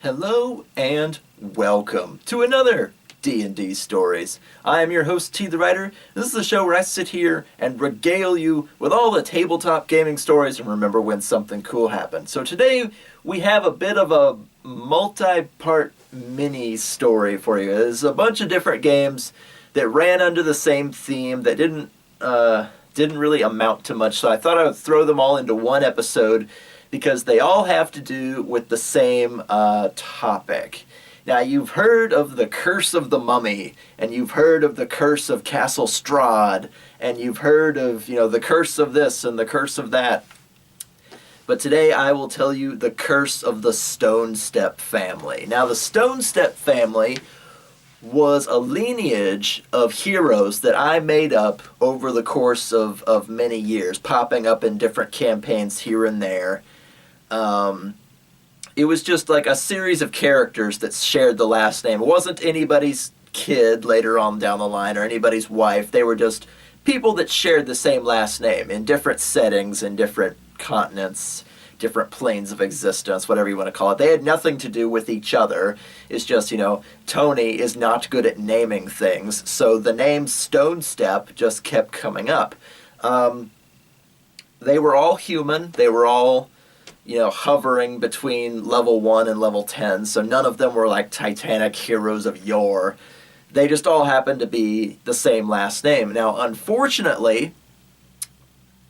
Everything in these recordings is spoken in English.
Hello and welcome to another D&D Stories. I am your host, TheWriter. This is the show where I sit here and regale you with all the tabletop gaming stories and remember when something cool happened. So today we have a bit of a multi-part mini story for you. There's a bunch of different games that ran under the same theme that didn't really amount to much, so I thought I would throw them all into one episode because they all have to do with the same topic. Now, you've heard of the Curse of the Mummy, and you've heard of the Curse of Castle Strahd, and you've heard of, the Curse of this and the Curse of that. But today I will tell you the Curse of the Stonestep family. Now, the Stonestep family was a lineage of heroes that I made up over the course of many years, popping up in different campaigns here and there. It was just like a series of characters that shared the last name. It wasn't anybody's kid later on down the line or anybody's wife. They were just people that shared the same last name in different settings, in different continents, different planes of existence, whatever you want to call it. They had nothing to do with each other. It's just, Tony is not good at naming things, so the name Stonestep just kept coming up. They were all human. They were all hovering between level 1 and level 10, so none of them were like Titanic heroes of yore. They just all happened to be the same last name. Now, unfortunately,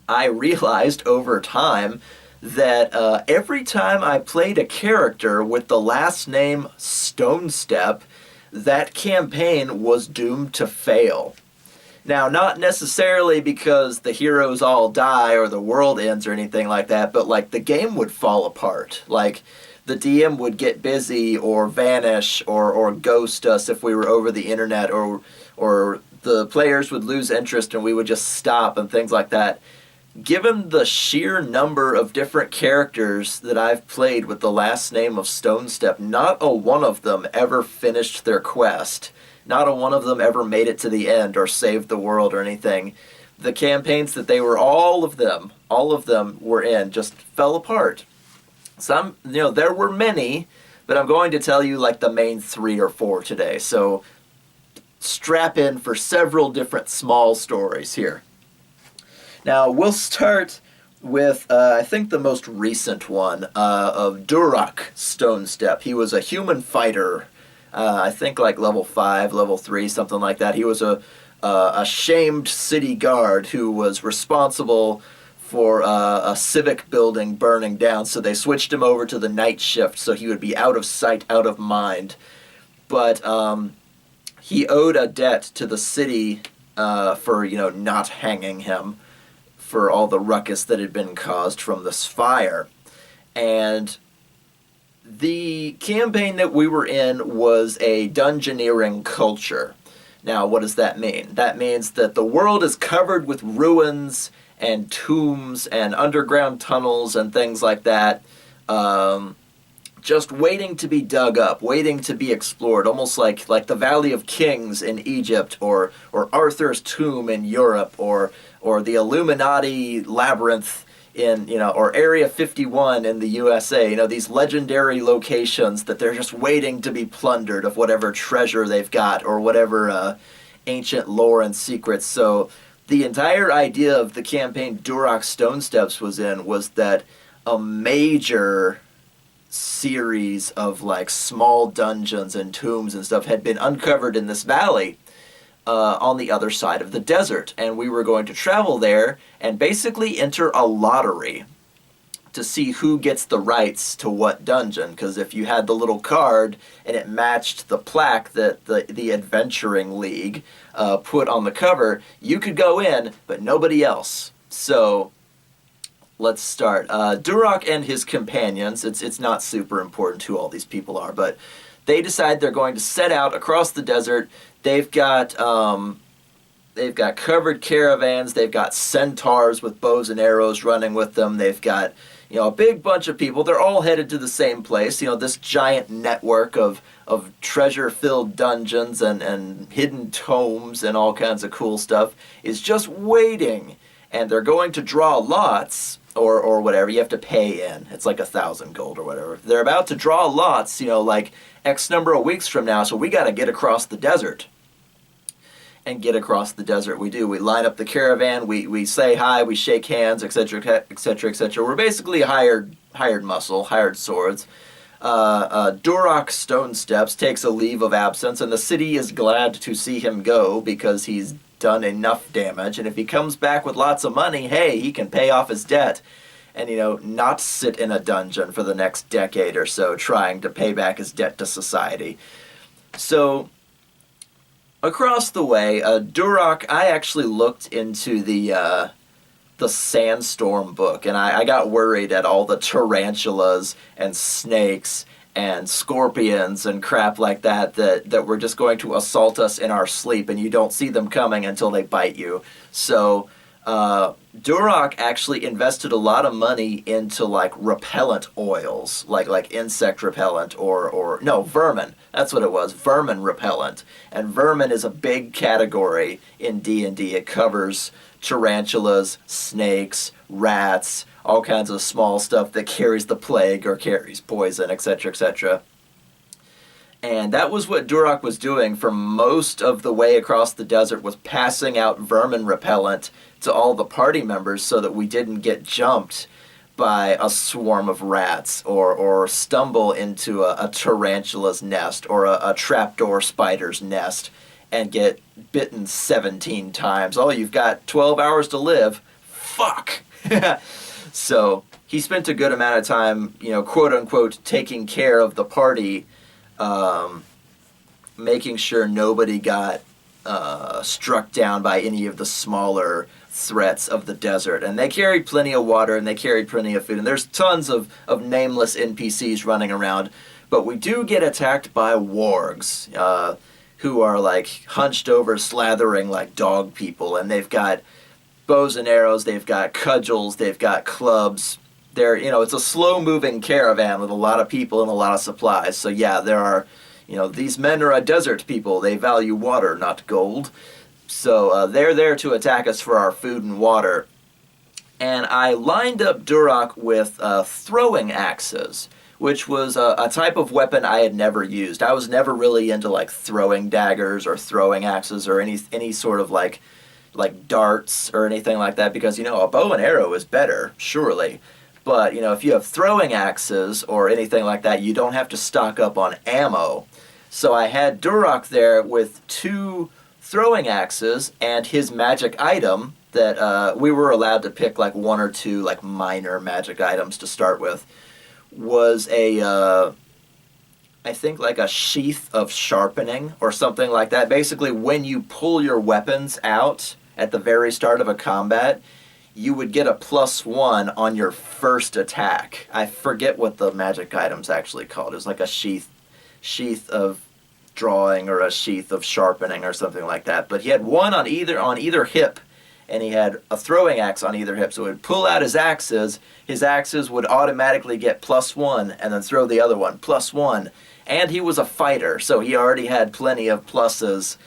I realized over time that every time I played a character with the last name Stonestep, that campaign was doomed to fail. Now, not necessarily because the heroes all die or the world ends or anything like that, but like the game would fall apart. Like the DM would get busy or vanish or ghost us if we were over the internet, or the players would lose interest and we would just stop and things like that. Given the sheer number of different characters that I've played with the last name of Stonestep, not a one of them ever finished their quest. Not a one of them ever made it to the end or saved the world or anything. The campaigns that all of them were in just fell apart. Some, there were many, but I'm going to tell you like the main 3 or 4 today. So strap in for several different small stories here. Now, we'll start with, I think, the most recent one of Duroc Stonestep. He was a human fighter, I think like level 5, level 3, something like that. He was a shamed city guard who was responsible for a civic building burning down, so they switched him over to the night shift so he would be out of sight, out of mind. But he owed a debt to the city for, not hanging him, for all the ruckus that had been caused from this fire. And the campaign that we were in was a dungeoneering culture. Now, what does that mean? That means that the world is covered with ruins and tombs and underground tunnels and things like that, just waiting to be dug up, waiting to be explored, almost like the Valley of Kings in Egypt, or Arthur's tomb in Europe, or the Illuminati labyrinth in, or Area 51 in the USA, these legendary locations that they're just waiting to be plundered of whatever treasure they've got or whatever ancient lore and secrets. So the entire idea of the campaign Duroc Stonesteps was that a major series of like small dungeons and tombs and stuff had been uncovered in this valley on the other side of the desert, and we were going to travel there and basically enter a lottery to see who gets the rights to what dungeon, because if you had the little card and it matched the plaque that the Adventuring League put on the cover, you could go in, but nobody else. So let's start. Duroc and his companions, it's not super important who all these people are, but they decide they're going to set out across the desert. They've got covered caravans. They've got centaurs with bows and arrows running with them. They've got, a big bunch of people. They're all headed to the same place. This giant network of treasure-filled dungeons and hidden tomes and all kinds of cool stuff is just waiting. And they're going to draw lots or whatever. You have to pay in. It's like 1,000 gold or whatever. They're about to draw lots, like X number of weeks from now, so we got to get across the desert. And get across the desert we do. We line up the caravan, we say hi, we shake hands, etc., etc., etc. We're basically hired muscle, hired swords. Duroc Stonesteps takes a leave of absence, and the city is glad to see him go because he's done enough damage, and if he comes back with lots of money, hey, he can pay off his debt and, not sit in a dungeon for the next decade or so trying to pay back his debt to society. So, across the way, Duroc, I actually looked into the Sandstorm book, and I got worried at all the tarantulas and snakes and scorpions and crap like that were just going to assault us in our sleep, and you don't see them coming until they bite you. So Duroc actually invested a lot of money into like repellent oils, like insect repellent or no, vermin. That's what it was, vermin repellent. And vermin is a big category in D&D. It covers tarantulas, snakes, rats, all kinds of small stuff that carries the plague or carries poison, etc., etc. And that was what Duroc was doing for most of the way across the desert, was passing out vermin repellent to all the party members so that we didn't get jumped by a swarm of rats or stumble into a tarantula's nest or a trapdoor spider's nest and get bitten 17 times. Oh, you've got 12 hours to live. Fuck! So he spent a good amount of time, quote unquote, taking care of the party, making sure nobody got struck down by any of the smaller threats of the desert. And they carried plenty of water and they carried plenty of food. And there's tons of nameless NPCs running around. But we do get attacked by wargs, who are like hunched over, slathering like dog people. And they've got bows and arrows, they've got cudgels, they've got clubs. It's a slow-moving caravan with a lot of people and a lot of supplies. So yeah, there are, these men are a desert people. They value water, not gold. So they're there to attack us for our food and water. And I lined up Duroc with throwing axes, which was a type of weapon I had never used. I was never really into like throwing daggers or throwing axes or any sort of like darts or anything like that, because a bow and arrow is better, surely. But if you have throwing axes or anything like that, you don't have to stock up on ammo. So I had Duroc there with 2 throwing axes and his magic item that we were allowed to pick like 1 or 2 like minor magic items to start with, was I think like a sheath of sharpening or something like that. Basically, when you pull your weapons out at the very start of a combat, you would get a +1 on your first attack. I forget what the magic item's actually called. It was like a sheath of drawing or a sheath of sharpening or something like that. But he had 1 on either hip, and he had a throwing axe on either hip. So he would pull out his axes would automatically get +1, and then throw the other one, +1. And he was a fighter, so he already had plenty of pluses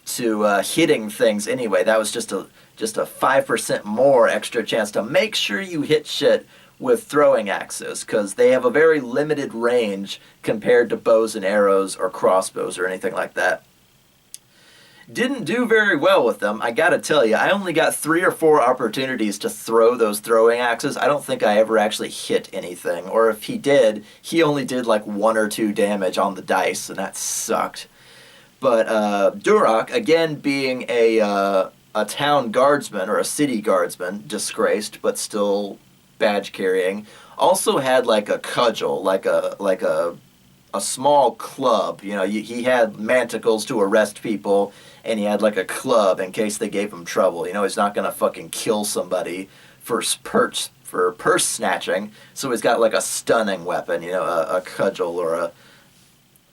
to hitting things anyway. That was just a 5% more extra chance to make sure you hit shit with throwing axes, because they have a very limited range compared to bows and arrows or crossbows or anything like that. Didn't do very well with them, I gotta tell you. I only got 3 or 4 opportunities to throw those throwing axes. I don't think I ever actually hit anything, or if he did, he only did like 1 or 2 damage on the dice, and that sucked. But Duroc, again being a town guardsman or a city guardsman, disgraced but still badge carrying, also had like a cudgel, like a small club. He had manticles to arrest people, and he had like a club in case they gave him trouble. He's not gonna fucking kill somebody for purse snatching, so he's got like a stunning weapon, a cudgel or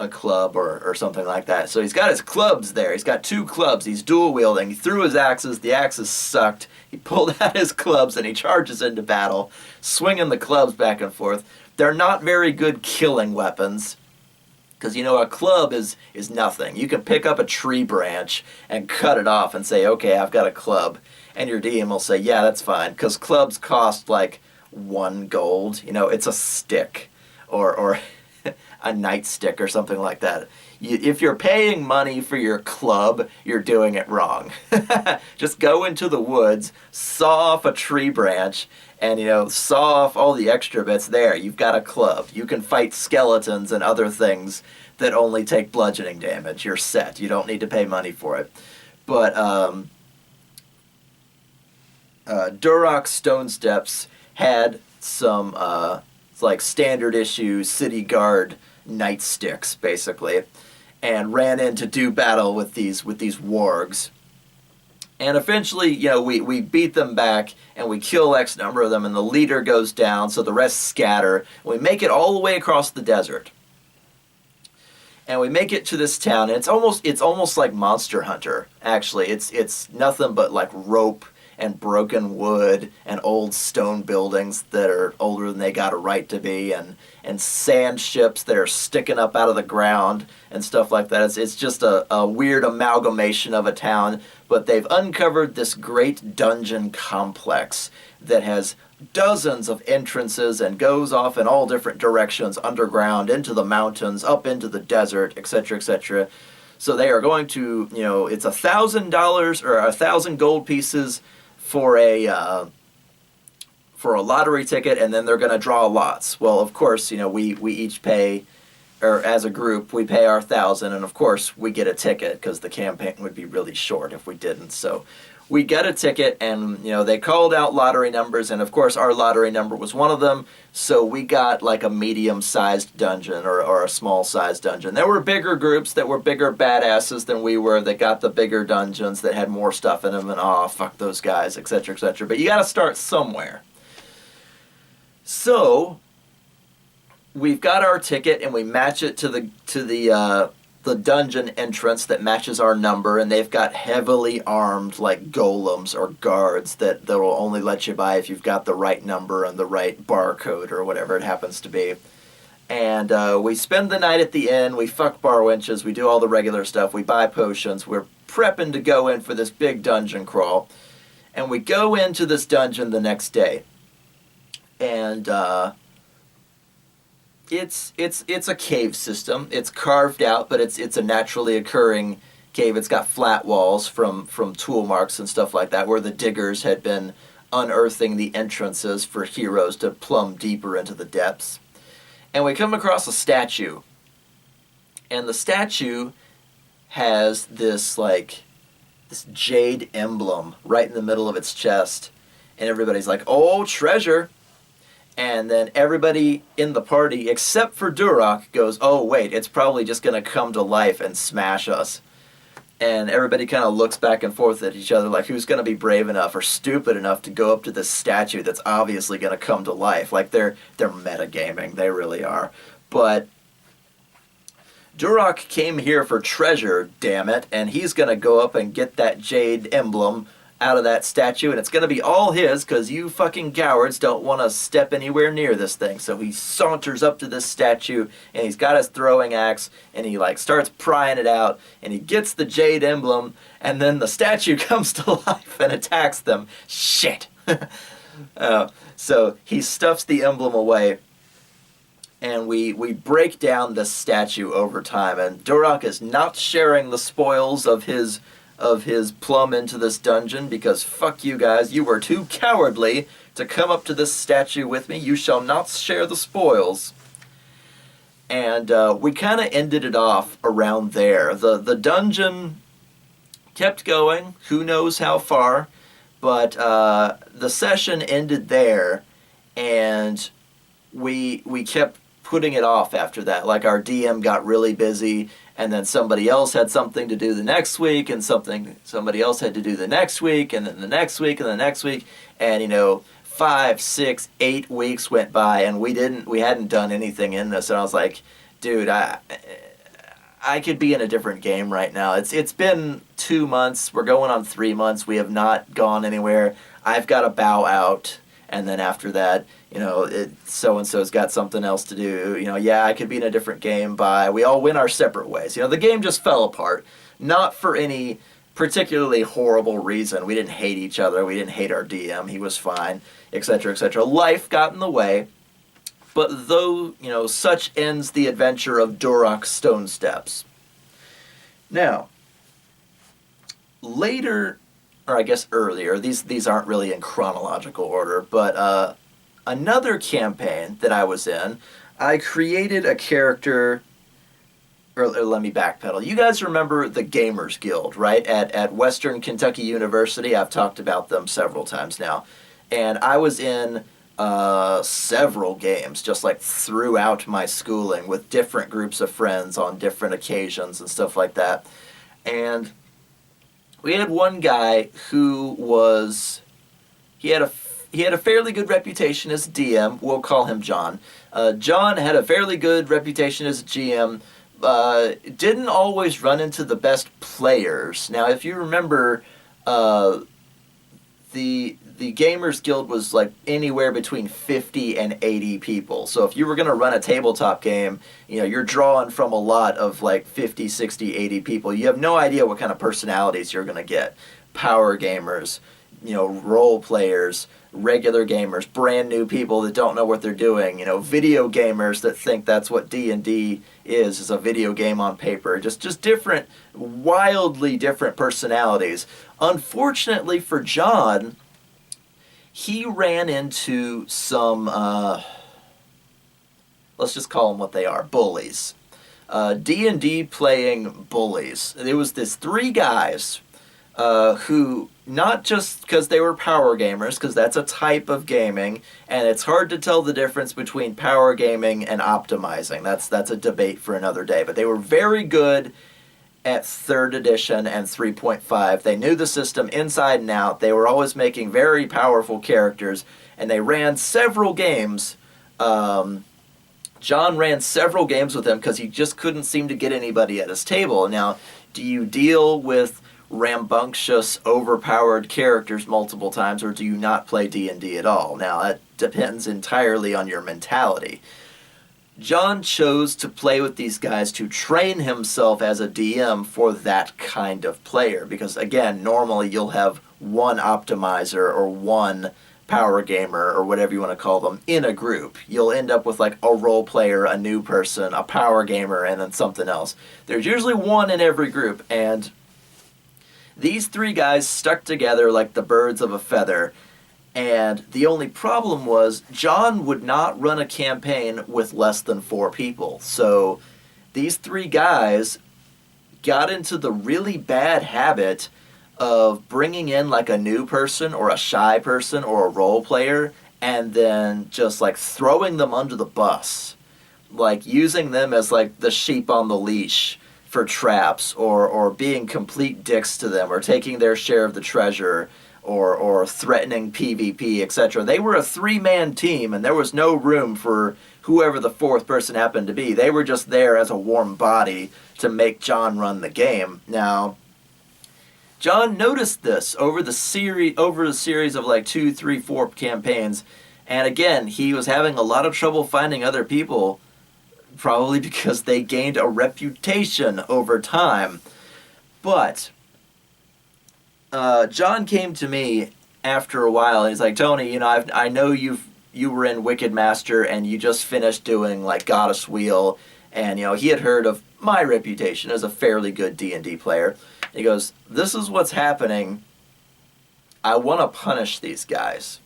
a club or something like that. So he's got his clubs there. He's got 2 clubs. He's dual wielding. He threw his axes. The axes sucked. He pulled out his clubs and he charges into battle, swinging the clubs back and forth. They're not very good killing weapons, because a club is nothing. You can pick up a tree branch and cut it off and say, okay, I've got a club, and your DM will say, yeah, that's fine, because clubs cost like 1 gold. You know, it's a stick or a nightstick or something like that. If you're paying money for your club, you're doing it wrong. Just go into the woods, saw off a tree branch, and, you know, saw off all the extra bits. There, you've got a club. You can fight skeletons and other things that only take bludgeoning damage. You're set. You don't need to pay money for it. But Duroc Stonesteps had some like standard issue city guard nightsticks, basically, and ran in to do battle with these wargs. And eventually, you know, we beat them back, and we kill X number of them, and the leader goes down, so the rest scatter. We make it all the way across the desert. And we make it to this town, and it's almost like Monster Hunter, actually. It's nothing but like rope and broken wood and old stone buildings that are older than they got a right to be, and sand ships that are sticking up out of the ground and stuff like that. It's just a weird amalgamation of a town, but they've uncovered this great dungeon complex that has dozens of entrances and goes off in all different directions, underground, into the mountains, up into the desert, etc., etc. So they are going to, you know, it's $1,000 or 1,000 gold pieces for a lottery ticket, and then they're going to draw lots. Well, of course, you know, we each pay, or as a group, we pay our 1,000, and of course we get a ticket because the campaign would be really short if we didn't. So we get a ticket, and, you know, they called out lottery numbers, and of course our lottery number was one of them. So we got like a medium-sized dungeon or a small-sized dungeon. There were bigger groups that were bigger badasses than we were that got the bigger dungeons that had more stuff in them, and oh, fuck those guys, etc., etc. But you got to start somewhere. So we've got our ticket, and we match it to the dungeon entrance that matches our number, and they've got heavily armed like golems or guards that will only let you buy if you've got the right number and the right barcode or whatever it happens to be. And we spend the night at the inn, we fuck bar wenches, we do all the regular stuff, we buy potions, we're prepping to go in for this big dungeon crawl, and we go into this dungeon the next day. And it's a cave system. It's carved out, but it's a naturally occurring cave. It's got flat walls from tool marks and stuff like that, where the diggers had been unearthing the entrances for heroes to plumb deeper into the depths. And we come across a statue, and the statue has this jade emblem right in the middle of its chest, and everybody's like, "Oh, treasure!" And then everybody in the party, except for Duroc, goes, "Oh, wait, it's probably just going to come to life and smash us." And everybody kind of looks back and forth at each other like, who's going to be brave enough or stupid enough to go up to this statue that's obviously going to come to life? Like, they're metagaming. They really are. But Duroc came here for treasure, damn it, and he's going to go up and get that jade emblem out of that statue, and it's going to be all his because you fucking cowards don't want to step anywhere near this thing. So he saunters up to this statue, and he's got his throwing axe, and he starts prying it out, and he gets the jade emblem, and then the statue comes to life and attacks them. Shit. So he stuffs the emblem away, and we break down this statue over time, and Duroc is not sharing the spoils of his plumb into this dungeon, because fuck you guys, you were too cowardly to come up to this statue with me. You shall not share the spoils. And we kind of ended it off around there. The dungeon kept going, who knows how far, but the session ended there, and we kept putting it off after that. Like, our DM got really busy, and then somebody else had something to do the next week, and somebody else had to do the next week, and then the next week, and the next week, and 5, 6, 8 weeks went by, and we hadn't done anything in this, and I was like, dude, I could be in a different game right now. It's been 2 months, we're going on 3 months, we have not gone anywhere. I've got to bow out, and then after that, so-and-so's got something else to do. I could be in a different game. We all went our separate ways. The game just fell apart. Not for any particularly horrible reason. We didn't hate each other. We didn't hate our DM. He was fine, etc., etc. Life got in the way. But though, such ends the adventure of Duroc Stonesteps. Now, later, or I guess earlier, these aren't really in chronological order, but another campaign that I was in, I created a character, or let me backpedal. You guys remember the Gamers Guild, right? At Western Kentucky University. I've talked about them several times now. And I was in several games, just like throughout my schooling, with different groups of friends on different occasions and stuff like that. And we had one guy who was, he had a fairly good reputation as DM. We'll call him John. John had a fairly good reputation as a GM. Didn't always run into the best players. Now, if you remember, the Gamers Guild was like anywhere between 50 and 80 people. So if you were going to run a tabletop game, you're drawing from a lot of like 50, 60, 80 people. You have no idea what kind of personalities you're going to get. Power gamers, role players, regular gamers, brand new people that don't know what they're doing, video gamers that think that's what D&D is a video game on paper. Just different, wildly different personalities. Unfortunately for John, he ran into some, let's just call them what they are, bullies. D&D playing bullies. There was this 3 guys who, not just because they were power gamers, because that's a type of gaming, and it's hard to tell the difference between power gaming and optimizing. That's a debate for another day. But they were very good at 3rd edition and 3.5. They knew the system inside and out. They were always making very powerful characters, and they ran several games. John ran several games with them because he just couldn't seem to get anybody at his table. Now, do you deal with rambunctious, overpowered characters multiple times, or do you not play D&D at all? Now, that depends entirely on your mentality. John chose to play with these guys to train himself as a DM for that kind of player, because, again, normally you'll have one optimizer or one power gamer, or whatever you want to call them, in a group. You'll end up with like a role player, a new person, a power gamer, and then something else. There's usually one in every group, and these 3 guys stuck together like the birds of a feather, and the only problem was John would not run a campaign with less than 4 people. So these 3 guys got into the really bad habit of bringing in like a new person or a shy person or a role player and then just like throwing them under the bus, like using them as like the sheep on the leash for traps, or being complete dicks to them, or taking their share of the treasure, or threatening PvP, etc. They were a 3-man team, and there was no room for whoever the 4th person happened to be. They were just there as a warm body to make John run the game. Now, John noticed this over the series of like 2, 3, 4 campaigns, and again, he was having a lot of trouble finding other people, probably because they gained a reputation over time. But John came to me after a while, and he's like, Tony, I know you were in Wicked Master, and you just finished doing like Goddess Wheel, and he had heard of my reputation as a fairly good D&D player. And he goes, this is what's happening. I want to punish these guys.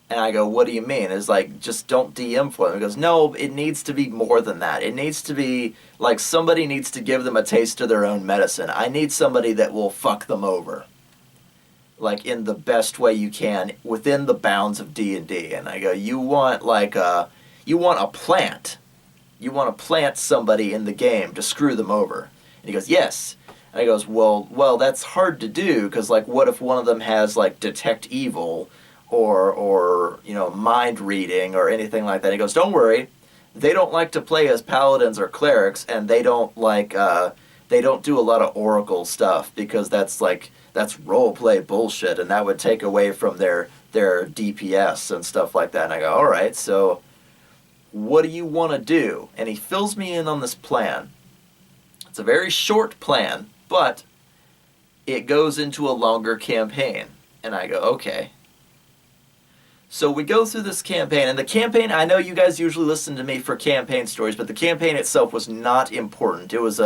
And I go, what do you mean? It's like, just don't DM for them. He goes, no, it needs to be more than that. It needs to be, like, somebody needs to give them a taste of their own medicine. I need somebody that will fuck them over, like, in the best way you can, within the bounds of D&D. And I go, you want a plant. You want to plant somebody in the game to screw them over. And he goes, yes. And he goes, well, that's hard to do, because, like, what if one of them has, like, detect evil, or mind reading or anything like that? He goes, don't worry, they don't like to play as paladins or clerics, and they don't do a lot of oracle stuff, because that's role play bullshit, and that would take away from their DPS and stuff like that. And I go, all right, so what do you want to do? And he fills me in on this plan. It's a very short plan, but it goes into a longer campaign. And I go, okay. So we go through this campaign, and the campaign, I know you guys usually listen to me for campaign stories, but the campaign itself was not important. It was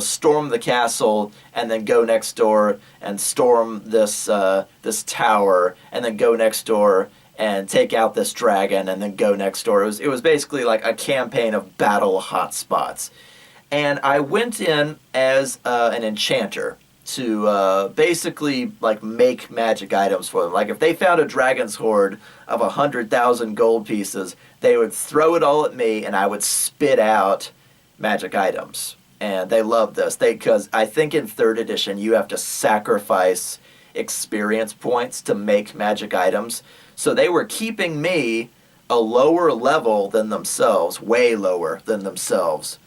storm the castle, and then go next door and storm this tower, and then go next door and take out this dragon, and then go next door. It was basically like a campaign of battle hotspots. And I went in as an enchanter to basically like make magic items for them. Like if they found a dragon's hoard of 100,000 gold pieces, they would throw it all at me, and I would spit out magic items. And they loved this. Because I think in 3rd edition you have to sacrifice experience points to make magic items. So they were keeping me a lower level than themselves, way lower than themselves,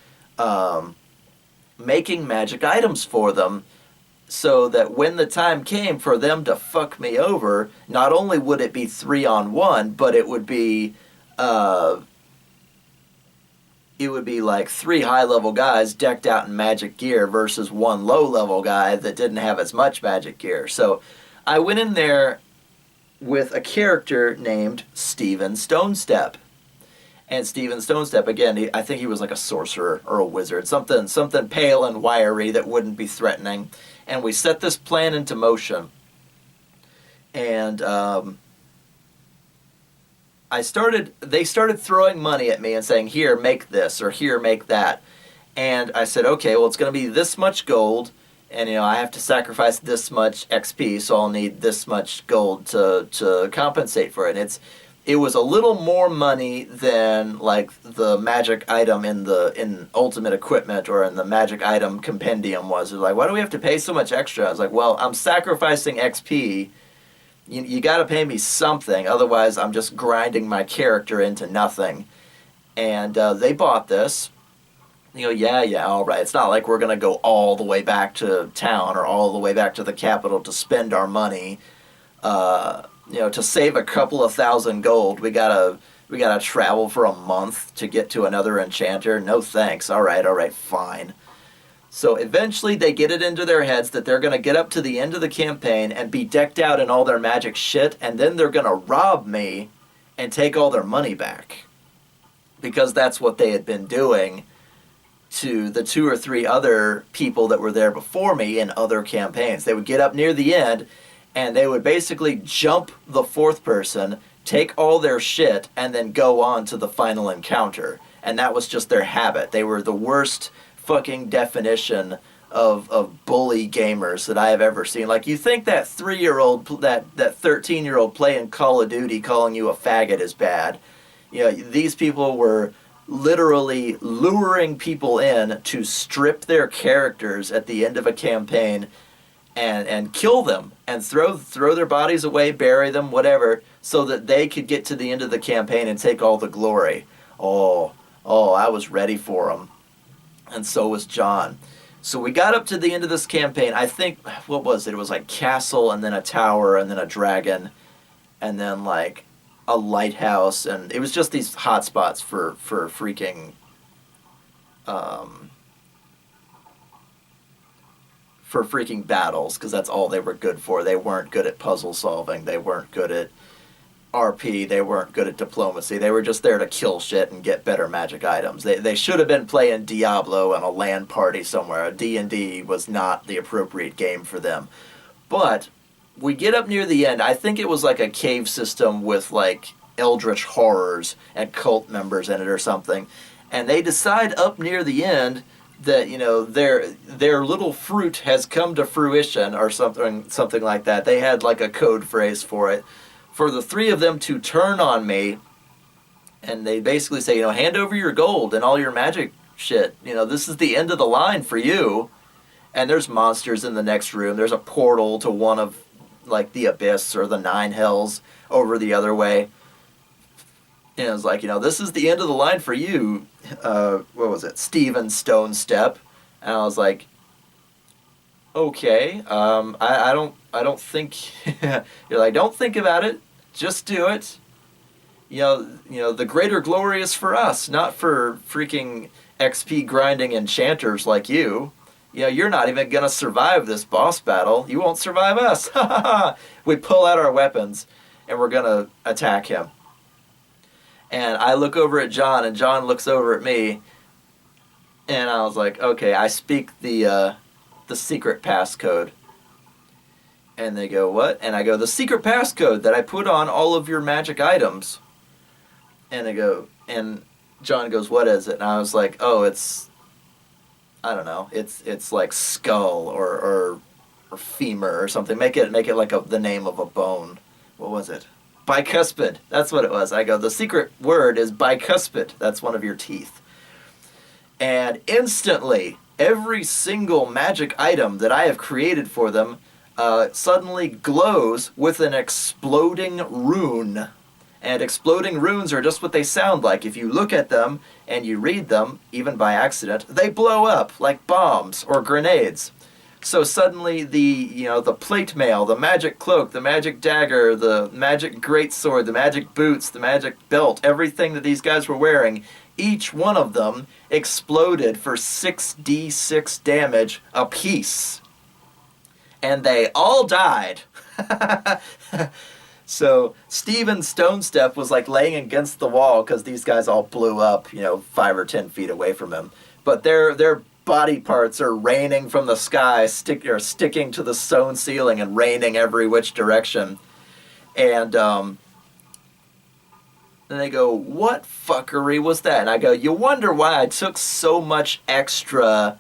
making magic items for them, so that when the time came for them to fuck me over, not only would it be 3-on-1, but it would be like 3 high-level guys decked out in magic gear versus 1 low-level guy that didn't have as much magic gear. So I went in there with a character named Stonestep. And Stonestep, again, I think he was like a sorcerer or a wizard, something pale and wiry that wouldn't be threatening. And we set this plan into motion. And they started throwing money at me and saying, here, make this, or here, make that. And I said, okay, well, it's going to be this much gold, and I have to sacrifice this much XP, so I'll need this much gold to compensate for it. And it was a little more money than like the magic item in Ultimate Equipment or in the magic item compendium was. It was like, why do we have to pay so much extra? I was like, well, I'm sacrificing XP. You got to pay me something, otherwise I'm just grinding my character into nothing. And they bought this. Yeah, all right. It's not like we're gonna go all the way back to town or all the way back to the capital to spend our money. To save a couple of thousand gold, we gotta travel for a month to get to another enchanter. No thanks. All right, fine. So eventually they get it into their heads that they're gonna get up to the end of the campaign and be decked out in all their magic shit, and then they're gonna rob me and take all their money back. Because that's what they had been doing to the 2 or 3 other people that were there before me in other campaigns. They would get up near the end, and they would basically jump the 4th person, take all their shit, and then go on to the final encounter. And that was just their habit. They were the worst fucking definition of bully gamers that I have ever seen. Like, you think that 3-year-old, that 13-year-old playing Call of Duty calling you a faggot is bad. These people were literally luring people in to strip their characters at the end of a campaign and kill them and throw their bodies away, bury them, whatever, so that they could get to the end of the campaign and take all the glory. Oh, I was ready for them. And so was John. So we got up to the end of this campaign. I think, what was it? It was like castle, and then a tower, and then a dragon, and then like a lighthouse, and it was just these hotspots for freaking battles, because that's all they were good for. They weren't good at puzzle solving. They weren't good at RP. They weren't good at diplomacy. They were just there to kill shit and get better magic items. They should have been playing Diablo on a LAN party somewhere. D&D was not the appropriate game for them. But we get up near the end. I think it was like a cave system with like eldritch horrors and cult members in it or something. And they decide up near the end that, their little fruit has come to fruition or something like that. They had like a code phrase for it. For the 3 of them to turn on me, and they basically say, hand over your gold and all your magic shit. This is the end of the line for you. And there's monsters in the next room. There's a portal to one of like the Abyss or the 9 Hells over the other way. And it was like, this is the end of the line for you. What was it? Steven Stonestep. And I was like, okay, I don't think, you're like, don't think about it, just do it. The greater glory is for us, not for freaking XP grinding enchanters like you. you're not even going to survive this boss battle. You won't survive us. We pull out our weapons, and we're going to attack him. And I look over at John, and John looks over at me, and I was like, okay, I speak the secret passcode. And they go, what? And I go, the secret passcode that I put on all of your magic items. And they go, and John goes, what is it? And I was like, oh, it's, I don't know, it's like skull or femur or something. Make it like the name of a bone. What was it? Bicuspid. That's what it was. I go, the secret word is bicuspid. That's one of your teeth. And instantly, every single magic item that I have created for them suddenly glows with an exploding rune. And exploding runes are just what they sound like. If you look at them and you read them, even by accident, they blow up like bombs or grenades. So suddenly the plate mail, the magic cloak, the magic dagger, the magic greatsword, the magic boots, the magic belt, everything that these guys were wearing, each one of them exploded for 6d6 damage apiece. And they all died. So Steven Stonestep was like laying against the wall because these guys all blew up, 5 or 10 feet away from him. But their body parts are raining from the sky, sticking to the stone ceiling and raining every which direction. And then they go, what fuckery was that? And I go, you wonder why I took so much extra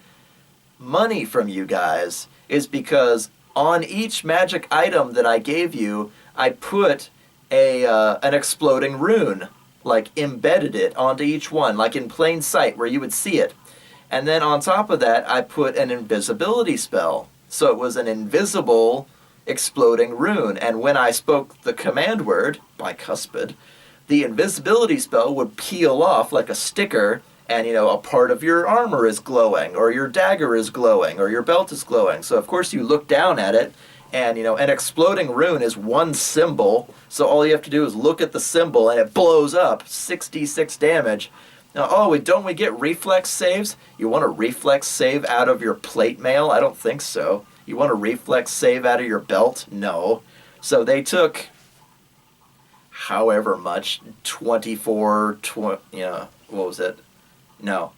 money from you guys is because on each magic item that I gave you, I put an exploding rune, like embedded it onto each one, like in plain sight where you would see it. And then on top of that, I put an invisibility spell. So it was an invisible exploding rune. And when I spoke the command word, bicuspid, the invisibility spell would peel off like a sticker, and a part of your armor is glowing, or your dagger is glowing, or your belt is glowing. So of course you look down at it, and an exploding rune is one symbol, so all you have to do is look at the symbol and it blows up, 66 damage. Now, don't we get reflex saves? You want a reflex save out of your plate mail? I don't think so. You want a reflex save out of your belt? No. So they took however much, 24, what was it? No.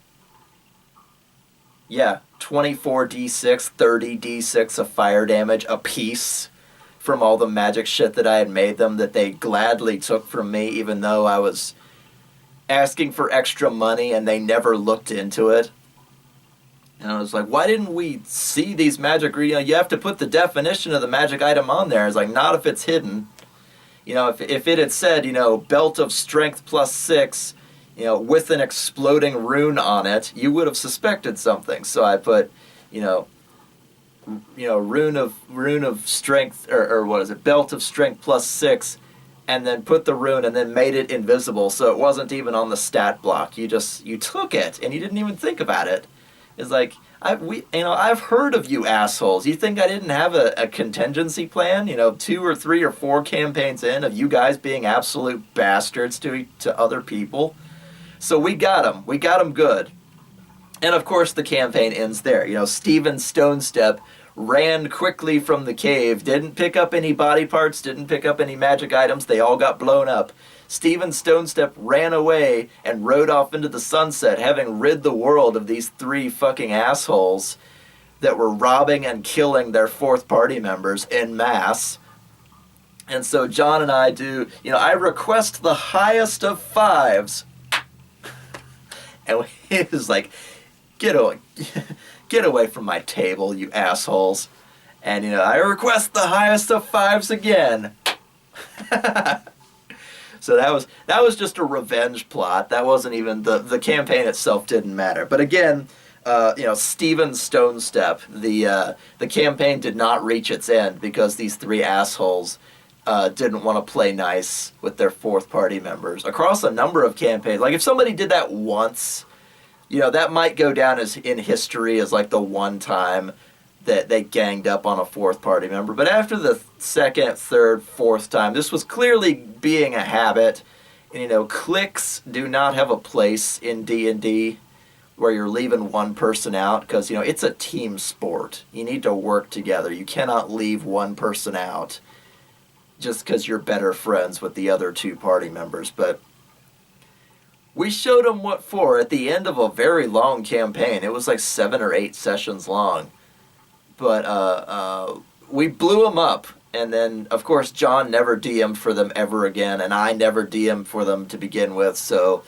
Yeah, 24d6, 30d6 of fire damage apiece from all the magic shit that I had made them that they gladly took from me, even though I was asking for extra money and they never looked into it. And I was like, why didn't we see these magic... you have to put the definition of the magic item on there. It's like, not if it's hidden. If it had said, belt of strength +6... with an exploding rune on it, you would have suspected something. So I put, rune of strength, or what is it, belt of strength +6, and then put the rune and then made it invisible, so it wasn't even on the stat block. You took it and you didn't even think about it. It's like, I've heard of you assholes. You think I didn't have a contingency plan? 2 or 3 or 4 campaigns in of you guys being absolute bastards to other people. So we got him. We got him good. And of course the campaign ends there. Steven Stonestep ran quickly from the cave, didn't pick up any body parts, didn't pick up any magic items. They all got blown up. Steven Stonestep ran away and rode off into the sunset, having rid the world of these 3 fucking assholes that were robbing and killing their 4th party members en masse. And so John and I do, I request the highest of 5s. And he was like, get away from my table, you assholes. And, I request the highest of 5s again. So that was just a revenge plot. That wasn't even, the campaign itself didn't matter. But again, Steven Stonestep, the campaign did not reach its end because these 3 assholes didn't want to play nice with their 4th party members. Across a number of campaigns, like if somebody did that once, that might go down in history as like the one time that they ganged up on a 4th party member. But after the 2nd, 3rd, 4th time, this was clearly being a habit. And, cliques do not have a place in D&D. where you're leaving one person out, because, it's a team sport. You need to work together. You cannot leave one person out just because you're better friends with the other two party members. But we showed them what for at the end of a very long campaign. It was like 7 or 8 sessions long. But we blew them up. And then, of course, John never DM'd for them ever again, and I never DM'd for them to begin with. So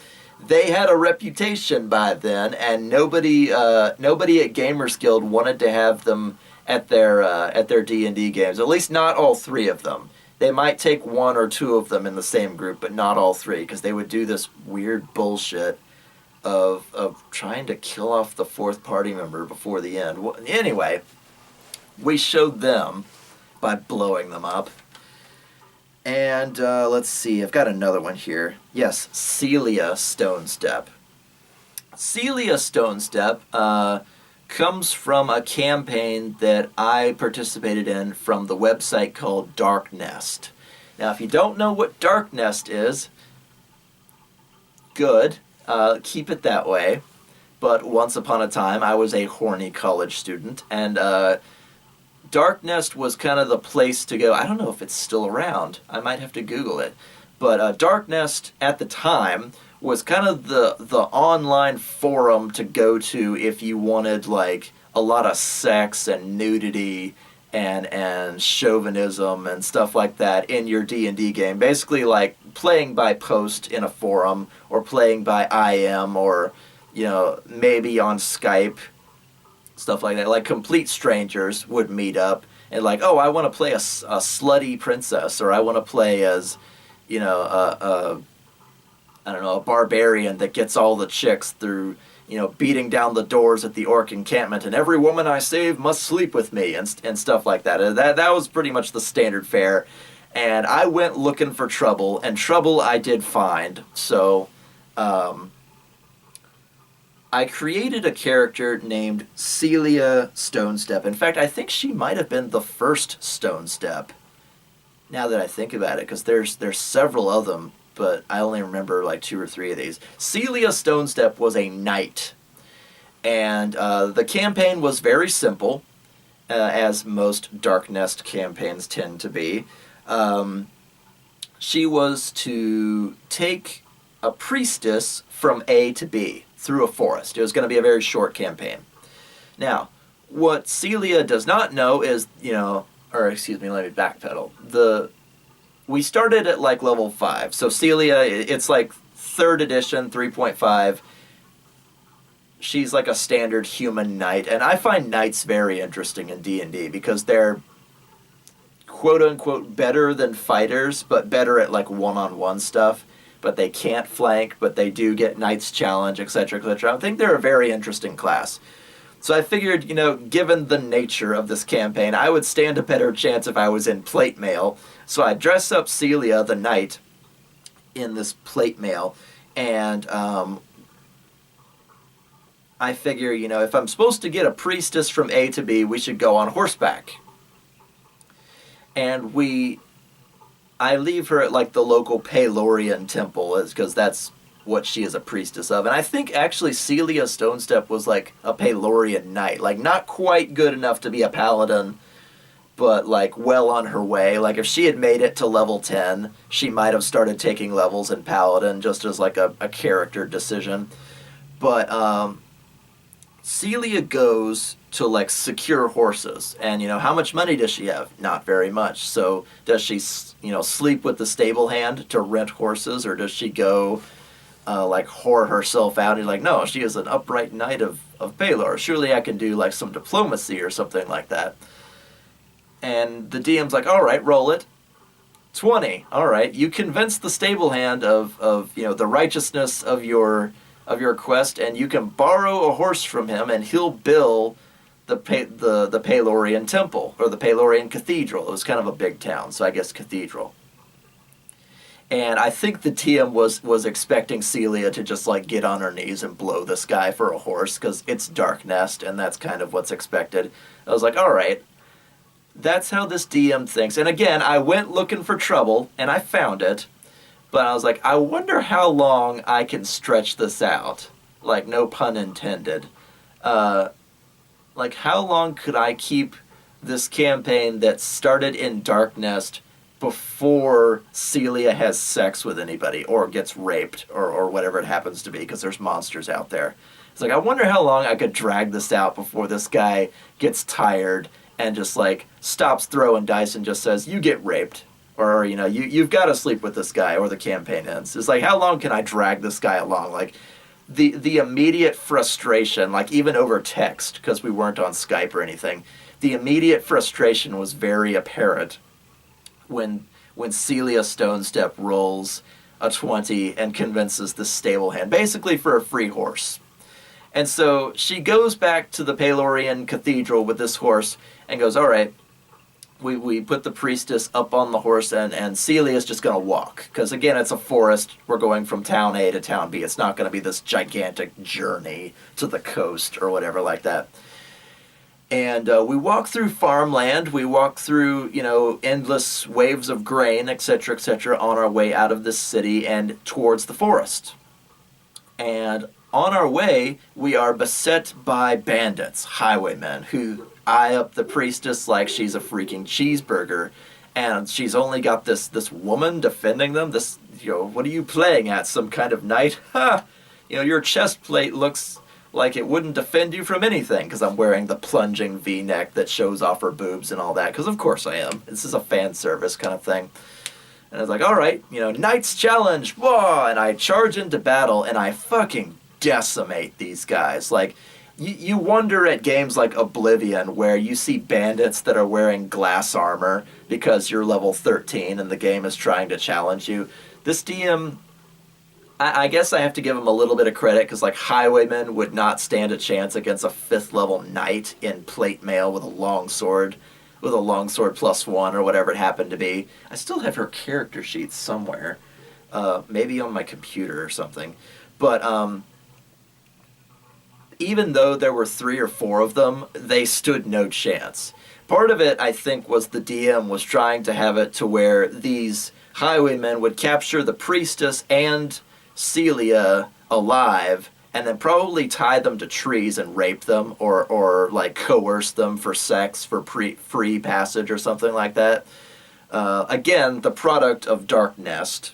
they had a reputation by then, and nobody at Gamers Guild wanted to have them at their D&D games. At least not all 3 of them. They might take 1 or 2 of them in the same group, but not all 3, because they would do this weird bullshit of trying to kill off the 4th party member before the end. Anyway, we showed them by blowing them up. And let's see, I've got another one here. Yes, Celia Stonestep. Celia Stonestep comes from a campaign that I participated in from the website called Dark Nest. Now, if you don't know what Dark Nest is, good, keep it that way. But once upon a time, I was a horny college student, and Dark Nest was kind of the place to go. I don't know if it's still around. I might have to Google it. But Dark Nest at the time was kind of the online forum to go to if you wanted like a lot of sex and nudity and chauvinism and stuff like that in your D&D game. Basically like playing by post in a forum or playing by IM or maybe on Skype. Stuff like that. Like complete strangers would meet up and like, oh, I want to play a slutty princess, or I want to play as, a barbarian that gets all the chicks through, beating down the doors at the orc encampment, and every woman I save must sleep with me, and stuff like that. That was pretty much the standard fare. And I went looking for trouble, and trouble I did find. So, I created a character named Celia Stonestep. In fact, I think she might have been the first Stonestep, now that I think about it, because there's several of them, but I only remember like 2 or 3 of these. Celia Stonestep was a knight, and the campaign was very simple, as most Dark Nest campaigns tend to be. She was to take a priestess from A to B through a forest. It was going to be a very short campaign. Now, what Celia does not know is, let me backpedal. We started at like level 5. So Celia, it's like 3rd edition, 3.5. She's like a standard human knight, and I find knights very interesting in D&D because they're quote-unquote better than fighters, but better at like one-on-one stuff. But they can't flank, but they do get Knight's Challenge, etc., etc. I think they're a very interesting class. So I figured, given the nature of this campaign, I would stand a better chance if I was in plate mail. So I dress up Celia, the knight, in this plate mail, and I figure, if I'm supposed to get a priestess from A to B, we should go on horseback. And I leave her at like the local Pelorian temple, because that's what she is a priestess of. And I think actually Celia Stonestep was like a Pelorian knight, like not quite good enough to be a paladin, but like well on her way. Like if she had made it to level 10, she might have started taking levels in paladin just as like a character decision. But Celia goes to like secure horses, and how much money does she have? Not very much. So does she sleep with the stable hand to rent horses, or does she go like whore herself out? And like, no, she is an upright knight of Pelor. Surely I can do like some diplomacy or something like that. And the DM's like, all right, roll it. 20. All right, you convince the stable hand of the righteousness of your quest, and you can borrow a horse from him, and he'll bill the Pelorian temple, or the Pelorian cathedral. It was kind of a big town, so I guess cathedral. And I think the TM was expecting Celia to just like get on her knees and blow this guy for a horse, because it's Dark Nest, and that's kind of what's expected. I was like, all right, that's how this DM thinks. And again, I went looking for trouble, and I found it. But I was like, I wonder how long I can stretch this out. like no pun intended. Uh, like how long could I keep this campaign that started in Darknest before Celia has sex with anybody or gets raped or whatever it happens to be because there's monsters out there. It's like, I wonder how long I could drag this out before this guy gets tired and just like stops throwing dice and just says, you get raped. Or, you know, you've got to sleep with this guy or the campaign ends. It's like, how long can I drag this guy along? Like, the immediate frustration, like even over text, because we weren't on Skype or anything, the immediate frustration was very apparent when Celia Stonestep rolls a 20 and convinces the stable hand, basically for a free horse. And so she goes back to the Pelorian Cathedral with this horse and goes, all right, we put the priestess up on the horse and Celia's just going to walk. Because again, it's a forest. We're going from town A to town B. It's not going to be this gigantic journey to the coast or whatever like that. And we walk through farmland. We walk through, you know, endless waves of grain, etc., on our way out of this city and towards the forest. And on our way, we are beset by bandits, highwaymen, who eye up the priestess like she's a freaking cheeseburger. And she's only got this woman defending them. This, you know, what are you playing at? Some kind of knight? Ha! You know, your chest plate looks like it wouldn't defend you from anything, because I'm wearing the plunging V-neck that shows off her boobs and all that, because of course I am. This is a fan service kind of thing. And I was like, all right, you know, Knight's Challenge, whoa! And I charge into battle, and I fucking decimate these guys. Like, you wonder at games like Oblivion, where you see bandits that are wearing glass armor because you're level 13 and the game is trying to challenge you. This DM... I guess I have to give him a little bit of credit, because like highwaymen would not stand a chance against a 5th level knight in plate mail with a longsword +1 or whatever it happened to be. I still have her character sheet somewhere, maybe on my computer or something. But even though there were 3 or 4 of them, they stood no chance. Part of it, I think, was the DM was trying to have it to where these highwaymen would capture the priestess and Celia alive, and then probably tie them to trees and rape them, or like coerce them for sex for free passage or something like that. Again, the product of Darknest.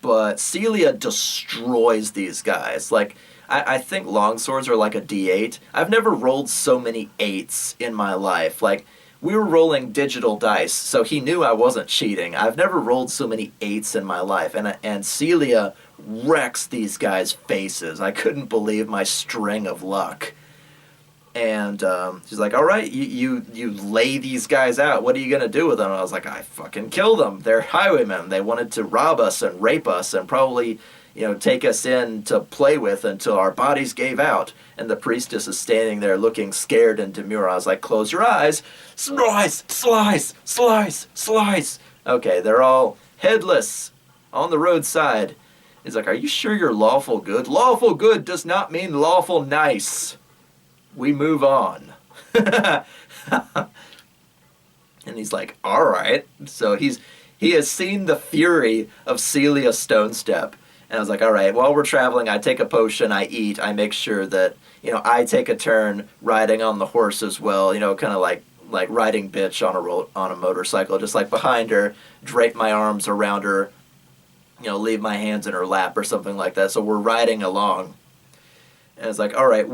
But Celia destroys these guys. Like, I think longswords are like a D8. I've never rolled so many 8s in my life. Like, we were rolling digital dice, so he knew I wasn't cheating. I've never rolled so many 8s in my life, and Celia wrecks these guys' faces. I couldn't believe my string of luck. And she's like, all right, you lay these guys out. What are you going to do with them? And I was like, I fucking kill them. They're highwaymen. They wanted to rob us and rape us and probably, you know, take us in to play with until our bodies gave out. And the priestess is standing there looking scared and demure. I was like, close your eyes. Slice, slice, slice, slice. Okay, they're all headless on the roadside. He's like, are you sure you're lawful good? Lawful good does not mean lawful nice. We move on. And he's like, all right. So he has seen the fury of Celia Stonestep. And I was like, all right, while we're traveling, I take a potion, I eat, I make sure that, you know, I take a turn riding on the horse as well, you know, kind of like riding bitch on a motorcycle, just like behind her, drape my arms around her, you know, leave my hands in her lap or something like that. So we're riding along. And it's like, all right,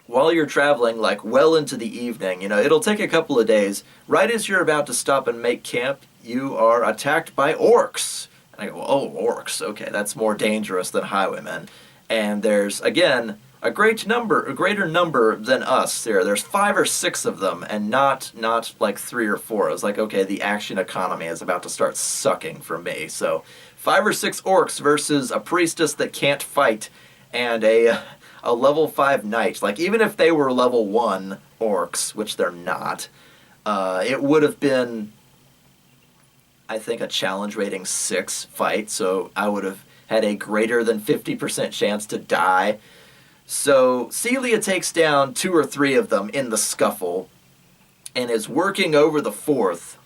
while you're traveling, like well into the evening, you know, it'll take a couple of days. Right as you're about to stop and make camp, you are attacked by orcs. And I go, oh, orcs, okay, that's more dangerous than highwaymen. And there's, again, a greater number than us. There's 5 or 6 of them, and not like 3 or 4. I was like, okay, the action economy is about to start sucking for me. So 5 or 6 orcs versus a priestess that can't fight, and a level 5 knight. Like, even if they were level 1 orcs, which they're not, it would have been, I think, a challenge rating 6 fight, so I would have had a greater than 50% chance to die. So Celia takes down 2 or 3 of them in the scuffle and is working over the 4th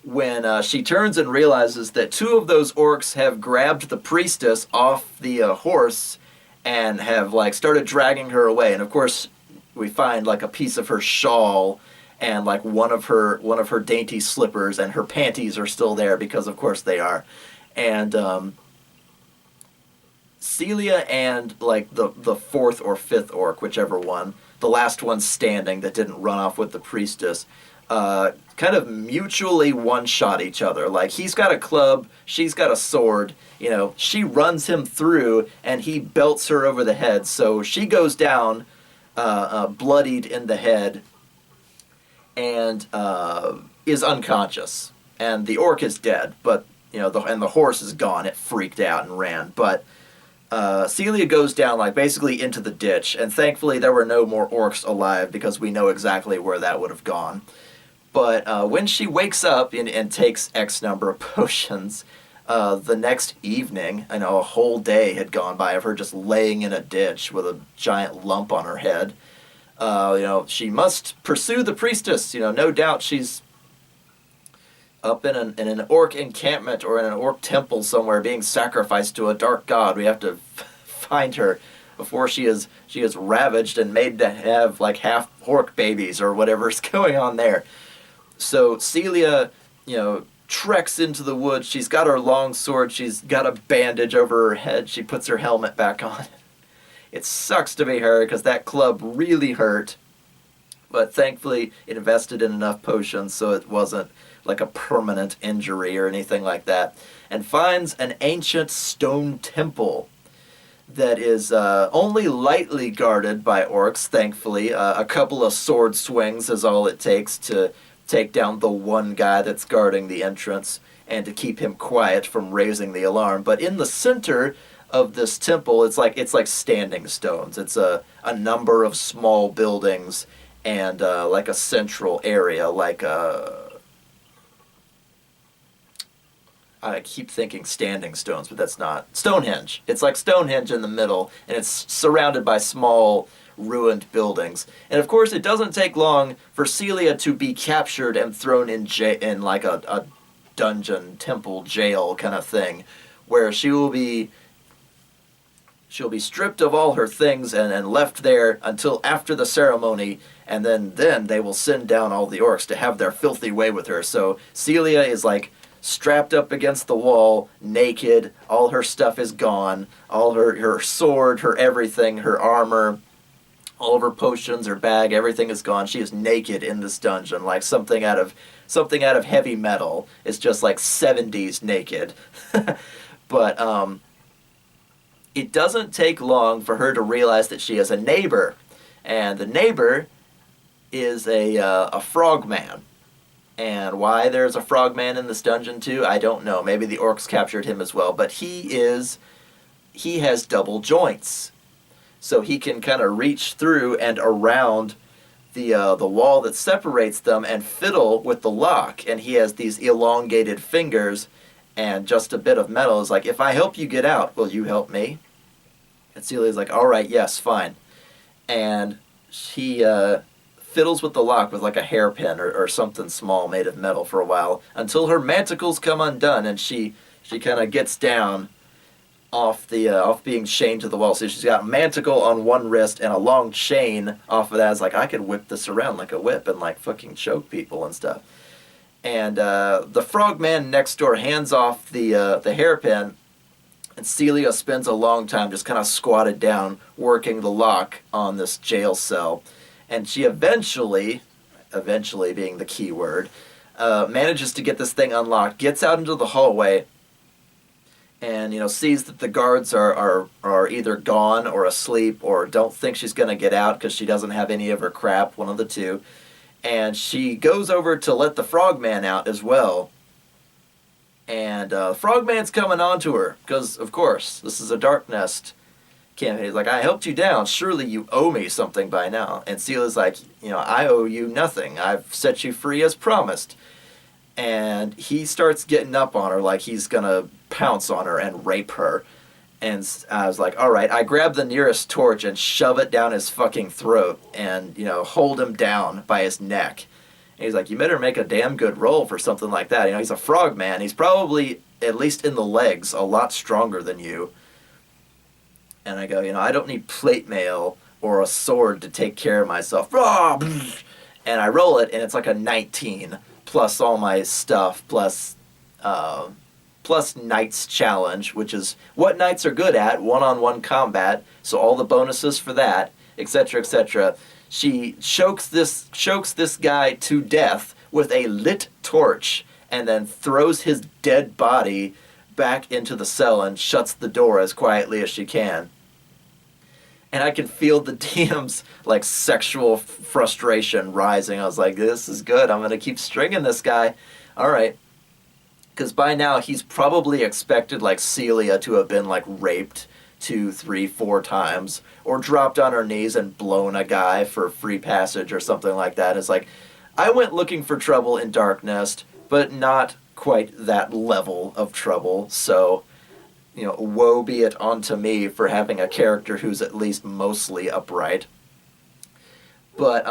when she turns and realizes that 2 of those orcs have grabbed the priestess off the horse and have like started dragging her away. And of course, we find like a piece of her shawl and like one of her dainty slippers, and her panties are still there because of course they are. And Celia and like the fourth or fifth orc, whichever one, the last one standing that didn't run off with the priestess, kind of mutually one-shot each other. Like, he's got a club, she's got a sword, she runs him through, and he belts her over the head. So she goes down, bloodied in the head, and is unconscious. And the orc is dead, but, and the horse is gone. It freaked out and ran. But Celia goes down, like, basically into the ditch, and thankfully there were no more orcs alive, because we know exactly where that would have gone. But when she wakes up and takes X number of potions, the next evening, a whole day had gone by of her just laying in a ditch with a giant lump on her head. She must pursue the priestess. No doubt she's up in an orc encampment or in an orc temple somewhere being sacrificed to a dark god. We have to find her before she is ravaged and made to have like half orc babies or whatever's going on there. So Celia, treks into the woods. She's got her long sword. She's got a bandage over her head. She puts her helmet back on. It sucks to be her because that club really hurt. But thankfully, it invested in enough potions so it wasn't like a permanent injury or anything like that. And finds an ancient stone temple that is only lightly guarded by orcs, thankfully. A couple of sword swings is all it takes to take down the one guy that's guarding the entrance and to keep him quiet from raising the alarm. But in the center of this temple, it's like standing stones. It's a number of small buildings and like a central area, like I keep thinking standing stones, but that's not. Stonehenge. It's like Stonehenge in the middle, and it's surrounded by small ruined buildings. And of course, it doesn't take long for Celia to be captured and thrown in like a dungeon, temple, jail kind of thing, where she'll be stripped of all her things and left there until after the ceremony, and then they will send down all the orcs to have their filthy way with her. So Celia is like strapped up against the wall, naked, all her stuff is gone, all her sword, her everything, her armor, all of her potions, her bag, everything is gone. She is naked in this dungeon, like something out of heavy metal. It's just like 70s naked. But it doesn't take long for her to realize that she has a neighbor, and the neighbor is a frogman. And why there's a frogman in this dungeon too, I don't know. Maybe the orcs captured him as well. But he has double joints, so he can kind of reach through and around the wall that separates them and fiddle with the lock. And he has these elongated fingers and just a bit of metal. Is like, if I help you get out, will you help me? And Celia's like, all right, yes, fine. And he fiddles with the lock with like a hairpin or something small made of metal for a while until her manticles come undone, and she kind of gets down off being chained to the wall. So she's got a manticle on one wrist and a long chain off of that. It's like, I could whip this around like a whip and like fucking choke people and stuff. And the frogman next door hands off the hairpin, and Celia spends a long time just kind of squatted down working the lock on this jail cell. And she eventually being the key word, manages to get this thing unlocked, gets out into the hallway, and sees that the guards are either gone or asleep or don't think she's going to get out because she doesn't have any of her crap, one of the two. And she goes over to let the frogman out as well. And frogman's coming on to her because, of course, this is a dark nest. He's like, I helped you down. Surely you owe me something by now. And Celia's like, I owe you nothing. I've set you free as promised. And he starts getting up on her like he's going to pounce on her and rape her. And I was like, all right. I grab the nearest torch and shove it down his fucking throat and, hold him down by his neck. And he's like, you better make a damn good roll for something like that. He's a frogman. He's probably, at least in the legs, a lot stronger than you. And I go, I don't need plate mail or a sword to take care of myself. And I roll it, and it's like a 19 plus all my stuff plus Knight's Challenge, which is what Knights are good at, one-on-one combat, so all the bonuses for that, etc., etc. She chokes this guy to death with a lit torch, and then throws his dead body back into the cell and shuts the door as quietly as she can. And I can feel the DM's like sexual frustration rising. I was like, this is good. I'm going to keep stringing this guy. All right. Because by now he's probably expected like Celia to have been like raped 2, 3, 4 times, or dropped on her knees and blown a guy for free passage or something like that. It's like, I went looking for trouble in Darknest, but not quite that level of trouble. So, woe be it unto me for having a character who's at least mostly upright. But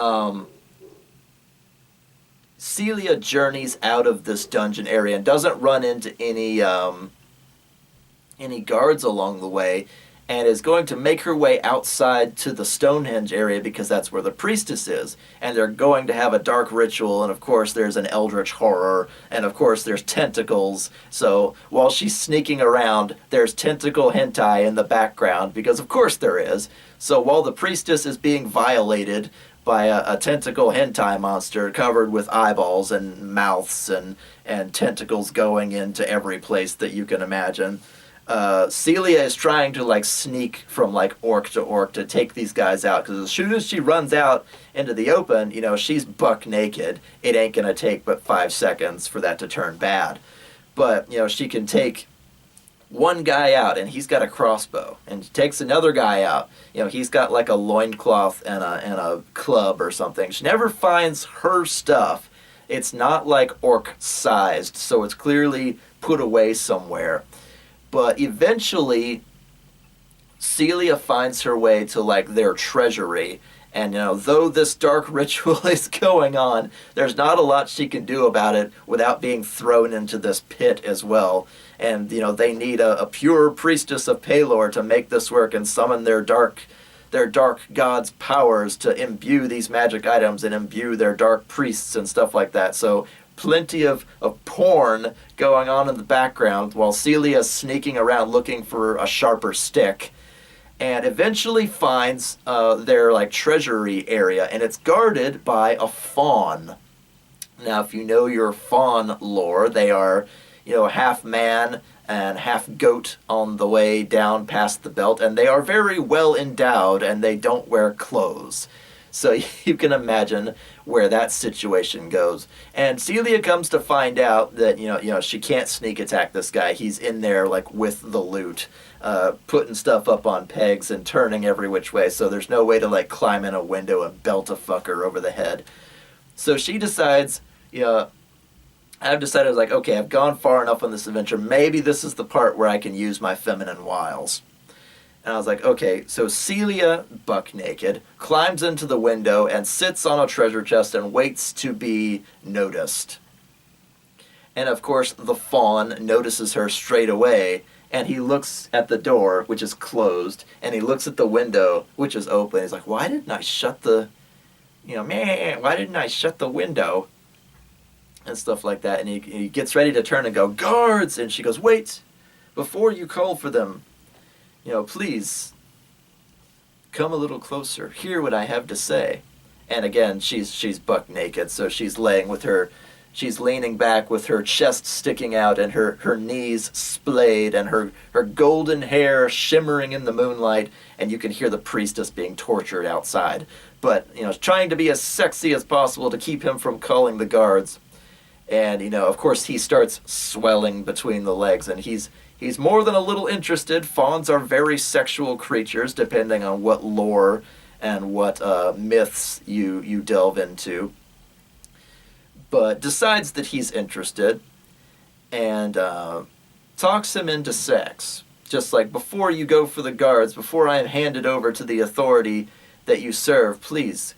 Celia journeys out of this dungeon area and doesn't run into any guards along the way, and is going to make her way outside to the Stonehenge area because that's where the priestess is. And they're going to have a dark ritual, and of course there's an eldritch horror, and of course there's tentacles. So while she's sneaking around, there's tentacle hentai in the background, because of course there is. So while the priestess is being violated by a tentacle hentai monster covered with eyeballs and mouths and tentacles going into every place that you can imagine, Celia is trying to like sneak from like orc to take these guys out, because as soon as she runs out into the open, she's buck naked. It ain't gonna take but 5 seconds for that to turn bad. But she can take one guy out, and he's got a crossbow, and she takes another guy out. He's got like a loincloth and a club or something. She never finds her stuff. It's not like orc sized, so it's clearly put away somewhere. But eventually, Celia finds her way to like their treasury, and though this dark ritual is going on, there's not a lot she can do about it without being thrown into this pit as well. And they need a pure priestess of Pelor to make this work and summon their dark god's powers to imbue these magic items and imbue their dark priests and stuff like that. So plenty of porn going on in the background while Celia's sneaking around looking for a sharper stick, and eventually finds their like treasury area, and it's guarded by a faun. Now, if you know your faun lore, they are half man and half goat on the way down past the belt, and they are very well endowed, and they don't wear clothes. So you can imagine where that situation goes. And Celia comes to find out that, she can't sneak attack this guy. He's in there, like, with the loot, putting stuff up on pegs and turning every which way, so there's no way to, like, climb in a window and belt a fucker over the head. So she decides, I've decided, I was like, okay, I've gone far enough on this adventure. Maybe this is the part where I can use my feminine wiles. And I was like, okay, so Celia, buck naked, climbs into the window and sits on a treasure chest and waits to be noticed. And of course, the faun notices her straight away, and he looks at the door, which is closed, and he looks at the window, which is open. He's like, why didn't I shut the, why didn't I shut the window? And stuff like that. And he gets ready to turn and go, guards! And she goes, wait, before you call for them, please come a little closer. Hear what I have to say. And again, she's buck naked, so she's leaning back with her chest sticking out and her knees splayed and her golden hair shimmering in the moonlight, and you can hear the priestess being tortured outside. But, trying to be as sexy as possible to keep him from calling the guards. And, of course, he starts swelling between the legs, and he's more than a little interested. Fauns are very sexual creatures, depending on what lore and what myths you delve into. But decides that he's interested, and talks him into sex. Just like, before you go for the guards, before I am handed over to the authority that you serve, please,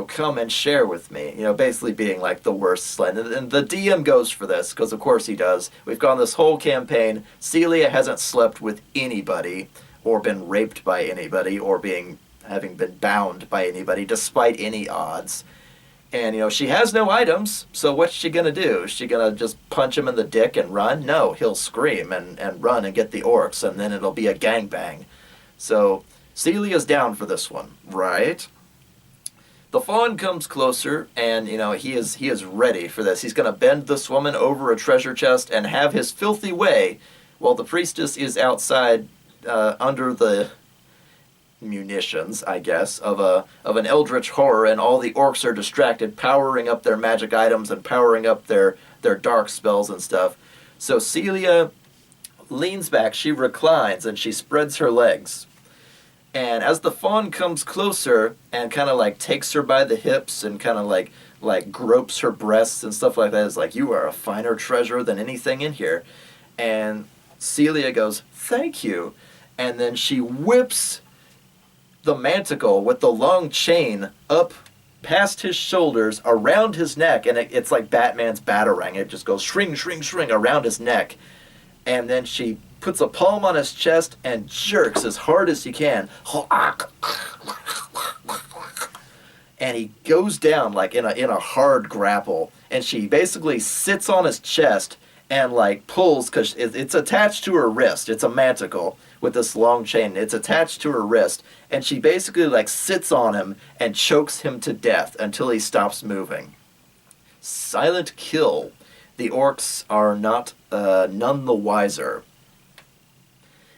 come and share with me. Basically being like the worst slut. And the DM goes for this, because of course he does. We've gone this whole campaign. Celia hasn't slept with anybody or been raped by anybody or having been bound by anybody despite any odds. And, she has no items, so what's she going to do? Is she going to just punch him in the dick and run? No, he'll scream and run and get the orcs, and then it'll be a gangbang. So Celia's down for this one, right? The fawn comes closer, and, he is ready for this. He's going to bend this woman over a treasure chest and have his filthy way while the priestess is outside under the munitions, I guess, of an eldritch horror, and all the orcs are distracted, powering up their magic items and powering up their dark spells and stuff. So Celia leans back, she reclines, and she spreads her legs. And as the fawn comes closer and kind of like takes her by the hips and kind of like gropes her breasts and stuff like that, it's like, you are a finer treasure than anything in here. And Celia goes, thank you. And then she whips the manticle with the long chain up past his shoulders, around his neck, and it's like Batman's batarang. It just goes shring, shring, shring around his neck. And then she puts a palm on his chest and jerks as hard as he can. And he goes down like in a hard grapple. And she basically sits on his chest and like pulls, because it's attached to her wrist. It's a manticle with this long chain. It's attached to her wrist, and she basically like sits on him and chokes him to death until he stops moving. Silent kill. The orcs are not none the wiser.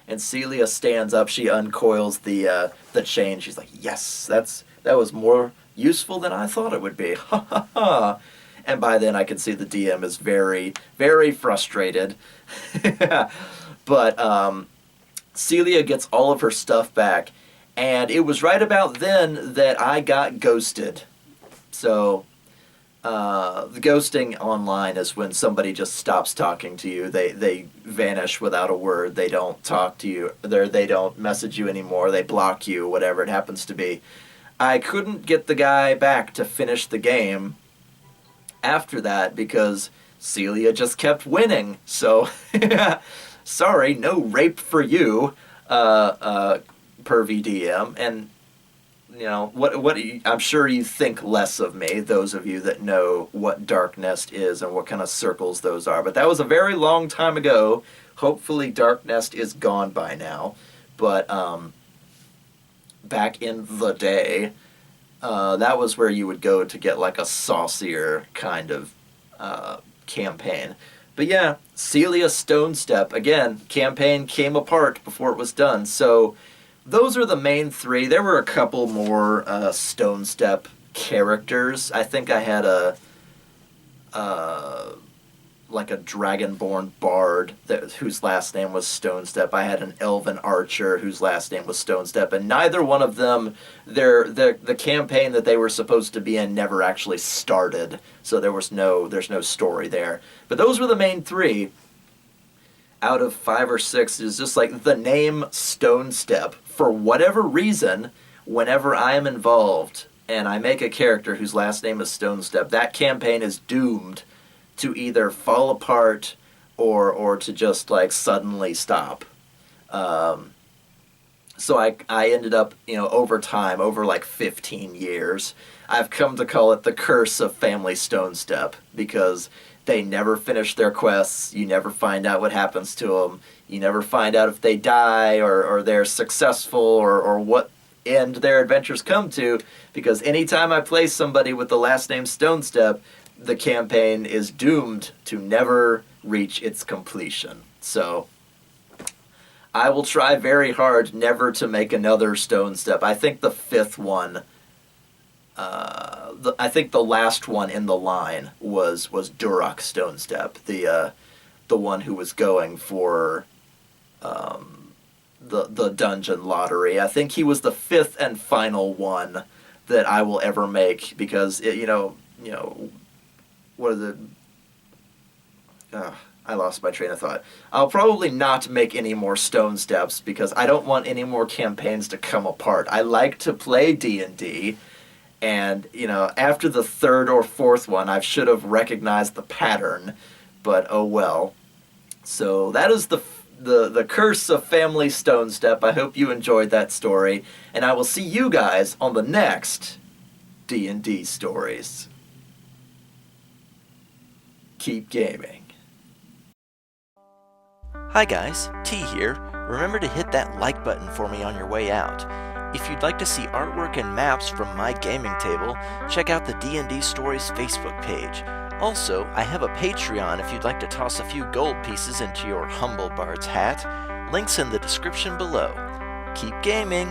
And Celia stands up. She uncoils the chain. She's like, yes, that was more useful than I thought it would be. Ha ha ha. And by then I can see the DM is very, very frustrated. But Celia gets all of her stuff back. And it was right about then that I got ghosted. So the ghosting online is when somebody just stops talking to you. They vanish without a word. They don't talk to you. They don't message you anymore. They block you, whatever it happens to be. I couldn't get the guy back to finish the game after that because Celia just kept winning. So, sorry, no rape for you, per VDM. And, what I'm sure you think less of me, those of you that know what Dark Nest is and what kind of circles those are. But that was a very long time ago. Hopefully Dark Nest is gone by now. But back in the day, that was where you would go to get like a saucier kind of campaign. But yeah, Celia Stonestep, again, campaign came apart before it was done. So those are the main three. There were a couple more Stonestep characters. I think I had a dragonborn bard whose last name was Stonestep. I had an elven archer whose last name was Stonestep, and neither one of them, the campaign that they were supposed to be in never actually started. So there's no story there. But those were the main three. Out of 5 or 6 is just like the name Stonestep. For whatever reason, whenever I am involved and I make a character whose last name is Stonestep, that campaign is doomed to either fall apart or to just like suddenly stop. So I ended up, over time, over like 15 years, I've come to call it the curse of Family Stonestep, because they never finish their quests. You never find out what happens to them. You never find out if they die or they're successful or what end their adventures come to, because anytime I play somebody with the last name Stonestep, the campaign is doomed to never reach its completion. So I will try very hard never to make another Stonestep. I think the 5th one, I think the last one in the line was Duroc Stonestep, the one who was going for the dungeon lottery. I think he was the 5th and final one that I will ever make, because what is it? I lost my train of thought. I'll probably not make any more Stonesteps because I don't want any more campaigns to come apart. I like to play D&D, and, after the 3rd or 4th one, I should have recognized the pattern, but oh well. So that is the curse of family Stonestep. I hope you enjoyed that story, and I will see you guys on the next D&D stories. Keep gaming. Hi guys, T here. Remember to hit that like button for me on your way out. If you'd like to see artwork and maps from my gaming table, check out the D&D Stories Facebook page. Also, I have a Patreon if you'd like to toss a few gold pieces into your humble bard's hat. Links in the description below. Keep gaming!